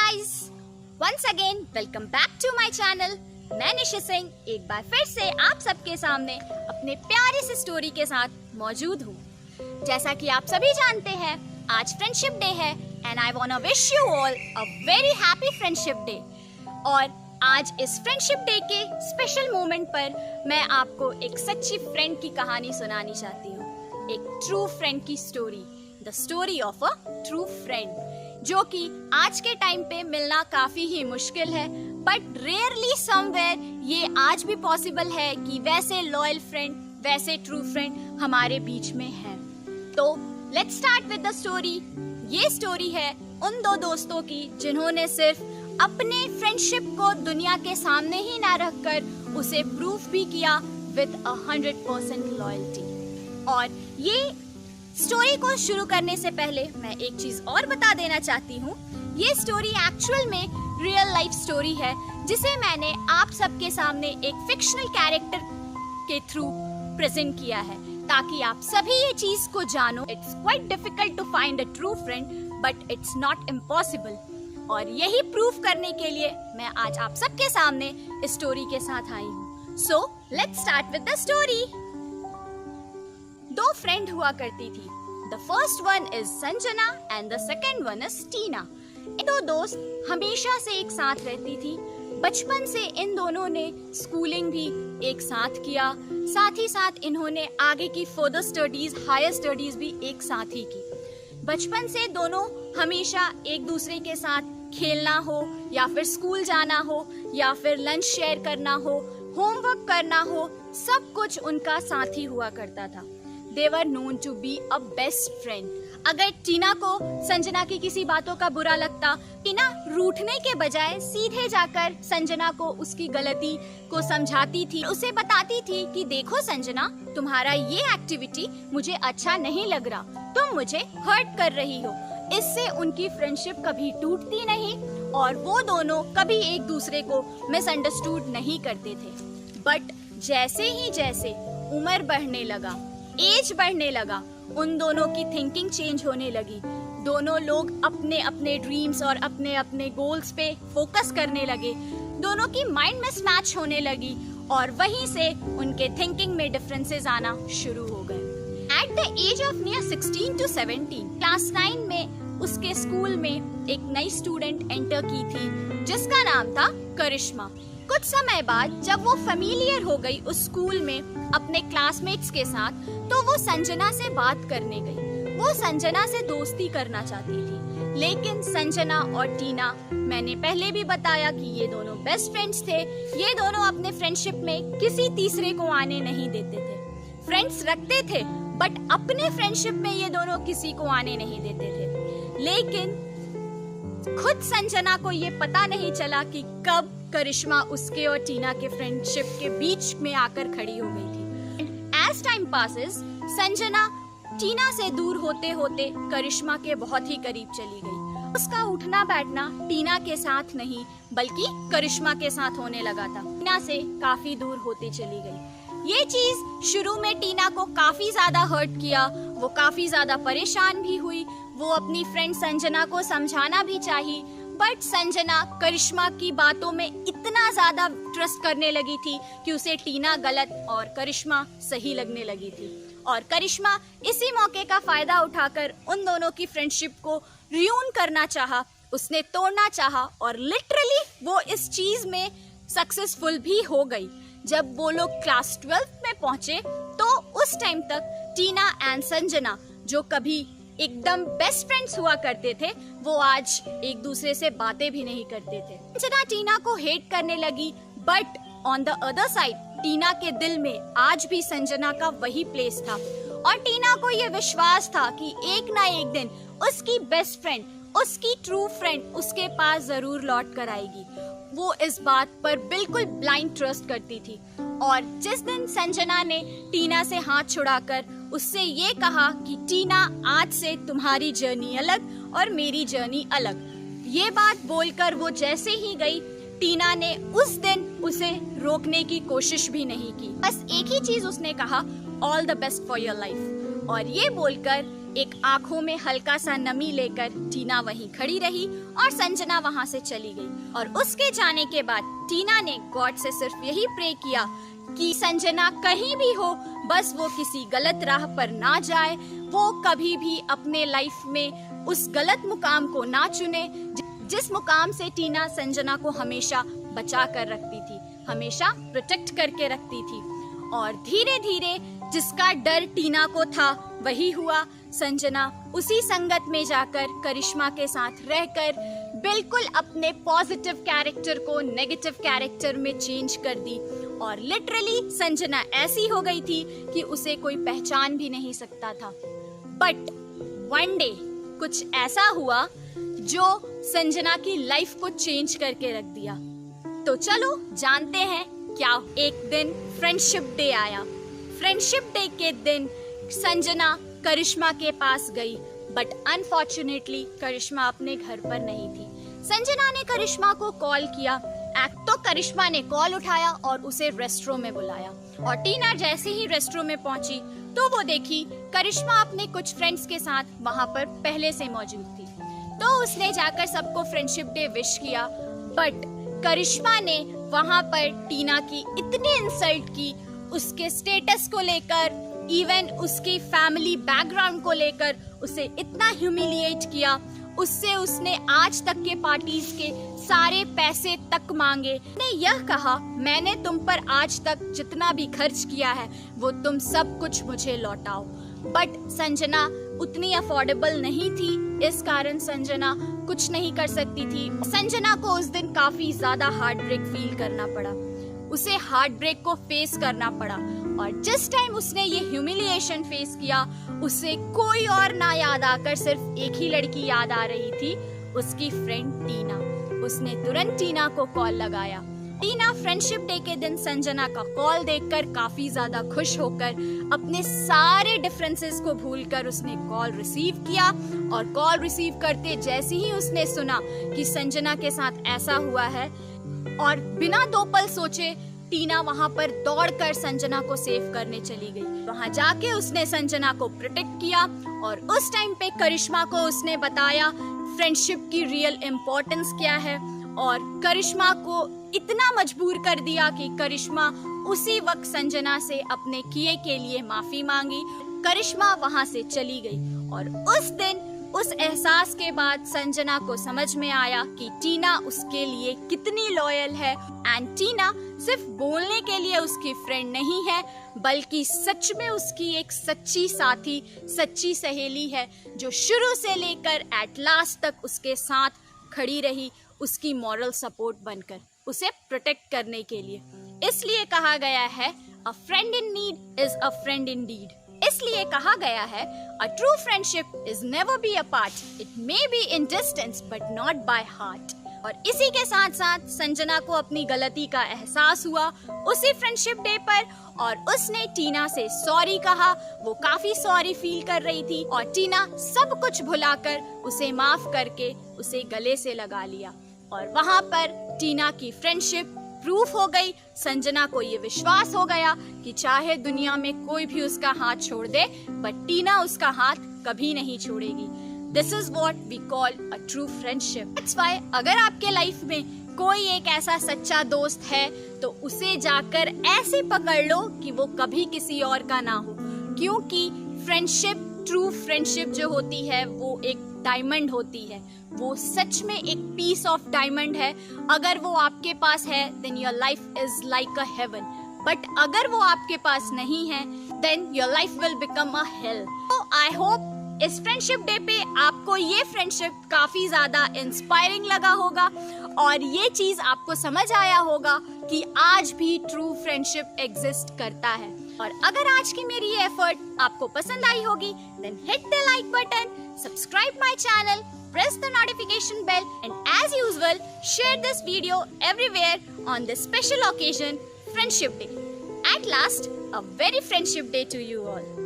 Guys, once again welcome back to my channel. मैं निशि सिंह एक बार फिर से आप सबके सामने अपने प्यारे से स्टोरी के साथ मौजूद हूँ। जैसा कि आप सभी जानते हैं, आज फ्रेंडशिप डे है and I want to wish you all a very happy friendship day. और आज इस फ्रेंडशिप डे के स्पेशल मोमेंट पर मैं आपको एक सच्ची फ्रेंड की कहानी सुनानी चाहती हूँ, एक ट्रू फ्रेंड की story, the story of a true friend, जो कि आज के टाइम पे मिलना काफी ही मुश्किल है, बट रेयरली समवेयर ये आज भी पॉसिबल है कि वैसे लॉयल फ्रेंड, वैसे ट्रू फ्रेंड हमारे बीच में है। तो let's start with the story. ये स्टोरी है उन दो दोस्तों की जिन्होंने सिर्फ अपने फ्रेंडशिप को दुनिया के सामने ही ना रखकर उसे प्रूफ भी किया विद 100% लॉयल्टी। और ये स्टोरी को शुरू करने से पहले मैं एक चीज और बता देना चाहती हूँ। ये स्टोरी एक्चुअल में रियल लाइफ स्टोरी है, जिसे मैंने आप सबके सामने एक फिक्शनल कैरेक्टर के थ्रू प्रेजेंट किया है, ताकि आप सभी ये चीज को जानो। It's quite difficult to find a true friend, but it's not impossible. और यही प्रूफ करने के लिए मैं आज आप सबके सामने इस स्टोरी के साथ आई हूँ। So let's start with the story. दो फ्रेंड हुआ करती थी। The first one is Sanjana and the second one is Tina. दो दोस्त हमेशा से एक साथ रहती थी। बचपन से इन दोनों ने स्कूलिंग भी एक साथ किया, साथ ही साथ इन्होंने आगे की फर्दर स्टडीज, हायर स्टडीज भी एक साथ ही की। बचपन से दोनों हमेशा एक दूसरे के साथ खेलना हो या फिर स्कूल जाना हो या फिर लंच शेयर करना हो, होमवर्क करना हो, सब कुछ उनका साथ ही हुआ करता था। They were known to be a best friend. अगर टीना को संजना की किसी बातों का बुरा लगता, टीना रूठने के बजाय सीधे जाकर संजना को उसकी गलती को समझाती थी, उसे बताती थी कि देखो संजना, तुम्हारा ये एक्टिविटी मुझे अच्छा नहीं लग रहा, तुम मुझे हर्ट कर रही हो। इससे उनकी फ्रेंडशिप कभी टूटती नहीं और वो दोनों कभी एक दूसरे को मिसअंडरस्टूड नहीं करते थे। बट जैसे ही जैसे उम्र बढ़ने लगा, एज बढ़ने लगा, उन दोनों की थिंकिंग चेंज होने लगी। दोनों लोग अपने अपने ड्रीम्स और अपने अपने गोल्स पे फोकस करने लगे। दोनों की माइंड मिसमैच होने लगी और वहीं से उनके थिंकिंग में डिफरेंसेस आना शुरू हो गए। At the age of near 16 to 17, class 9 में उसके स्कूल में एक नई स्टूडेंट एंटर की थी जिसका नाम था करिश्मा। कुछ समय बाद जब वो फेमिलियर हो गई उस स्कूल में अपने क्लासमेट्स के साथ, तो वो संजना से बात करने गई। वो संजना से दोस्ती करना चाहती थी, लेकिन संजना और टीना, मैंने पहले भी बताया कि ये दोनों बेस्ट फ्रेंड्स थे। ये दोनों अपने फ्रेंडशिप में किसी तीसरे को आने नहीं देते थे। फ्रेंड्स रखते थे, बट अपने फ्रेंडशिप में ये दोनों किसी को आने नहीं देते थे। लेकिन खुद संजना को ये पता नहीं चला कि कब करिश्मा उसके और टीना के फ्रेंडशिप के बीच में आकर खड़ी हो गई थी। एज टाइम पासेस, संजना टीना से दूर होते होते करिश्मा के बहुत ही करीब चली गई। उसका उठना बैठना टीना के साथ नहीं बल्कि करिश्मा के साथ होने लगा था। टीना से काफी दूर होती चली गई। ये चीज शुरू में टीना को काफी ज्यादा हर्ट किया। वो काफी ज्यादा परेशान भी हुई। वो अपनी फ्रेंड संजना को समझाना भी चाहिए, बट संजना करिश्मा की बातों में इतना ज्यादा ट्रस्ट करने लगी थी कि उसे टीना गलत और करिश्मा सही लगने लगी थी। और करिश्मा इसी मौके का फायदा उठाकर उन दोनों की फ्रेंडशिप को रियून करना चाहा, उसने तोड़ना चाहा, और लिटरली वो इस चीज में सक्सेसफुल भी हो गई। जब वो लोग क्लास 12 में पहुंचे, तो उस टाइम तक टीना एंड संजना, जो कभी एकदम बेस्ट फ्रेंड्स हुआ करते थे, वो आज एक दूसरे से बातें भी नहीं करते थे। संजना टीना को हेट करने लगी, but on the other side Tina के दिल में आज भी संजना का वही प्लेस था। और टीना को ये विश्वास था कि एक ना एक दिन उसकी बेस्ट फ्रेंड, उसकी ट्रू फ्रेंड उसके पास जरूर लौट कर आएगी। वो इस बात पर बिल्कुल ब्लाइंड ट्रस्ट करती थी। और जिस दिन संजना ने टीना से हाथ छुड़ाकर उससे ये कहा कि टीना, आज से तुम्हारी जर्नी अलग और मेरी जर्नी अलग, ये बात बोलकर वो जैसे ही गई, टीना ने उस दिन उसे रोकने की कोशिश भी नहीं की। बस एक ही चीज उसने कहा, all the best for your life. और ये बोलकर एक आंखों में हल्का सा नमी लेकर टीना वहीं खड़ी रही और संजना वहां से चली गई। और उसके जाने के बाद टीना ने गॉड से सिर्फ यही प्रे किया कि संजना कहीं भी हो, बस वो किसी गलत राह पर ना जाए, वो कभी भी अपने लाइफ में उस गलत मुकाम को ना चुने जिस मुकाम से टीना संजना को हमेशा बचा कर रखती थी, हमेशा प्रोटेक्ट करके रखती थी। और धीरे धीरे जिसका डर टीना को था वही हुआ। संजना उसी संगत में जाकर करिश्मा के साथ रहकर बिल्कुल अपने पॉजिटिव कैरेक्टर को नेगेटिव कैरेक्टर में चेंज कर दी और लिटरली संजना ऐसी हो गई थी कि उसे कोई पहचान भी नहीं सकता था। बट वन डे कुछ ऐसा हुआ जो संजना की लाइफ को चेंज करके रख दिया। तो चलो जानते हैं क्या। एक दिन फ्रेंडशिप डे आया। फ्रेंडशिप डे के दिन संजना करिश्मा के पास गई, बट अनफॉर्चुनेटली करिश्मा अपने घर पर नहीं थी। संजना ने करिश्मा को कॉल किया, तो करिश्मा ने कॉल उठाया और उसे रेस्टोरेंट में बुलाया। और टीना जैसे ही रेस्टोरेंट में पहुंची तो वो देखी करिश्मा अपने कुछ फ्रेंड्स के साथ वहां पर पहले से मौजूद थी। तो उसने जाकर सबको फ्रेंडशिप डे विश किया, बट करिश्मा ने वहां पर टीना की इतनी इंसल्ट की, उसके स्टेटस को लेकर, इवन उसकी फैमिली बैकग्राउंड को लेकर उसे इतना ह्यूमिलिएट किया। उससे उसने आज तक के पार्टीज के सारे पैसे तक मांगे। ने यह कहा, मैंने तुम पर आज तक जितना भी खर्च किया है वो तुम सब कुछ मुझे लौटाओ। बट संजना उतनी अफोर्डेबल नहीं थी, इस कारण संजना कुछ नहीं कर सकती थी। संजना को उस दिन काफी ज्यादा हार्ट ब्रेक फील करना पड़ा, उसे हार्ट ब्रेक को फेस करना पड़ा। और जिस टाइम उसने ये ह्यूमिलिएशन फेस किया, उसे कोई और ना याद आकर सिर्फ एक ही लड़की याद आ रही थी, उसकी फ्रेंड टीना। उसने तुरंत टीना को कॉल लगाया। टीना फ्रेंडशिप डे के दिन संजना का कॉल देखकर काफी ज्यादा खुश होकर अपने सारे डिफरेंसेस को भूलकर उसने कॉल रिसीव किया। और कॉल रिसीव करते जैसे ही उसने सुना कि संजना के साथ ऐसा हुआ है, और बिना दो पल सोचे टीना वहां पर दौड़कर संजना को सेव करने चली गई। वहां जाके उसने संजना को प्रोटेक्ट किया और उस टाइम पे करिश्मा को उसने बताया फ्रेंडशिप की रियल इम्पोर्टेंस क्या है। और करिश्मा को इतना मजबूर कर दिया कि करिश्मा उसी वक्त संजना से अपने किए के लिए माफी मांगी। करिश्मा वहां से चली गई और उस दिन उस एहसास के बाद संजना को समझ में आया कि टीना उसके लिए कितनी लॉयल है। एंड टीना सिर्फ बोलने के लिए उसकी फ्रेंड नहीं है, बल्कि सच में उसकी एक सच्ची साथी, सच्ची सहेली है, जो शुरू से लेकर एट लास्ट तक उसके साथ खड़ी रही, उसकी मॉरल सपोर्ट बनकर उसे प्रोटेक्ट करने के लिए। इसलिए कहा गया है, अ friend in need is a friend Indeed. इसलिए कहा गया है, a true friendship is never be apart. It may be in distance but not by heart. और इसी के साथ साथ संजना को अपनी गलती का एहसास हुआ उसी फ्रेंडशिप डे पर, और उसने टीना से सॉरी कहा। वो काफी सॉरी फील कर रही थी और टीना सब कुछ भुलाकर उसे माफ करके उसे गले से लगा लिया। और वहाँ पर टीना की फ्रेंडशिप प्रूफ हो गई। संजना को ये विश्वास हो गया कि चाहे दुनिया में कोई भी उसका हाथ छोड़ दे, बट टीना उसका हाथ कभी नहीं छोड़ेगी। This is what we call a true friendship. That's why अगर आपके लाइफ में कोई एक ऐसा सच्चा दोस्त है तो उसे जाकर ऐसे पकड़ लो कि वो कभी किसी और का ना हो, क्योंकि फ्रेंडशिप, ट्रू फ्रेंडशिप जो होती है वो एक डायमंड होती है। वो सच में एक पीस ऑफ डायमंड है। अगर वो आपके पास है then your life is like a heaven, but अगर वो आपके पास नहीं है then your life will become a hell. तो आई होप इस फ्रेंडशिप डे पे आपको ये फ्रेंडशिप काफी ज्यादा इंस्पायरिंग लगा होगा और ये चीज आपको समझ आया होगा कि आज भी ट्रू फ्रेंडशिप एग्जिस्ट करता है। और अगर आज की मेरी ये एफर्ट आपको पसंद आई होगी then hit the like button, subscribe my channel, press the notification bell, and as usual share this video everywhere on this special occasion, Friendship Day. At last, a very Friendship Day to you all.